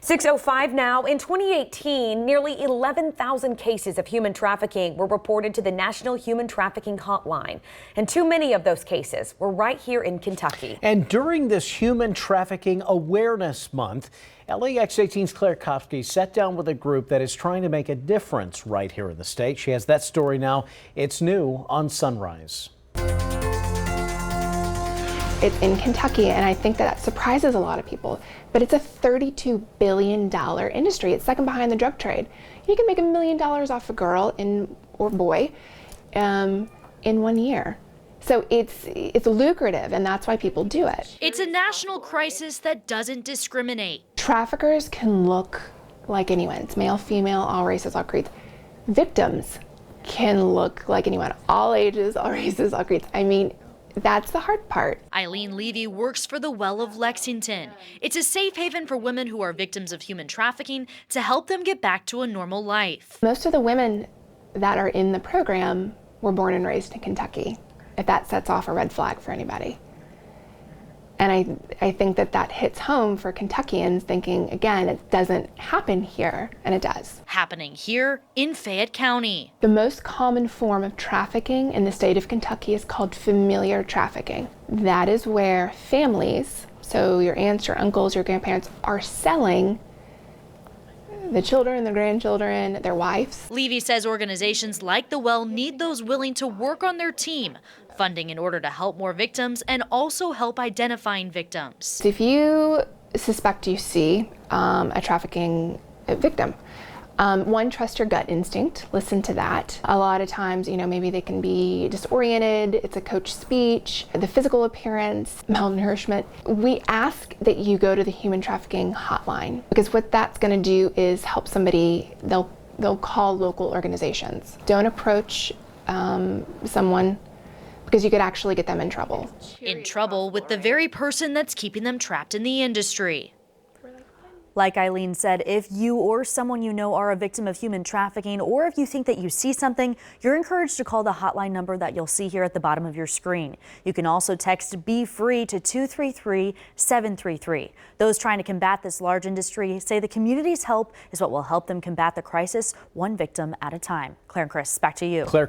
6:05 now. In 2018, nearly 11,000 cases of human trafficking were reported to the National Human Trafficking Hotline. And too many of those cases were right here in Kentucky. And during this Human Trafficking Awareness Month, LAX 18's Claire Kopsky sat down with a group that is trying to make a difference right here in the state. She has that story now. It's new on Sunrise. It's in Kentucky, and I think that surprises a lot of people, but it's a $32 billion industry. It's second behind the drug trade. You can make $1 million off a girl or boy in 1 year. So it's lucrative, and that's why people do it. It's a national crisis that doesn't discriminate. Traffickers can look like anyone. It's male, female, all races, all creeds. Victims can look like anyone, all ages, all races, all creeds. I mean, that's the hard part. Eileen Levy works for the Well of Lexington. It's a safe haven for women who are victims of human trafficking to help them get back to a normal life. Most of the women that are in the program were born and raised in Kentucky, if that sets off a red flag for anybody. And I think that hits home for Kentuckians, thinking, again, it doesn't happen here, and it does. Happening here in Fayette County. The most common form of trafficking in the state of Kentucky is called familiar trafficking. That is where families, so your aunts, your uncles, your grandparents, are selling the children, the grandchildren, their wives. Levy says organizations like the Well need those willing to work on their team, funding in order to help more victims and also help identifying victims. If you suspect you see a trafficking victim, one, trust your gut instinct, listen to that. A lot of times, maybe they can be disoriented, it's a coach speech, the physical appearance, malnourishment. We ask that you go to the human trafficking hotline, because what that's gonna do is help somebody, they'll call local organizations. Don't approach someone, because you could actually get them in trouble. In trouble with the very person that's keeping them trapped in the industry. Like Eileen said, if you or someone you know are a victim of human trafficking, or if you think that you see something, you're encouraged to call the hotline number that you'll see here at the bottom of your screen. You can also text Be Free to 233-733. Those trying to combat this large industry say the community's help is what will help them combat the crisis, one victim at a time. Claire and Chris, back to you. Claire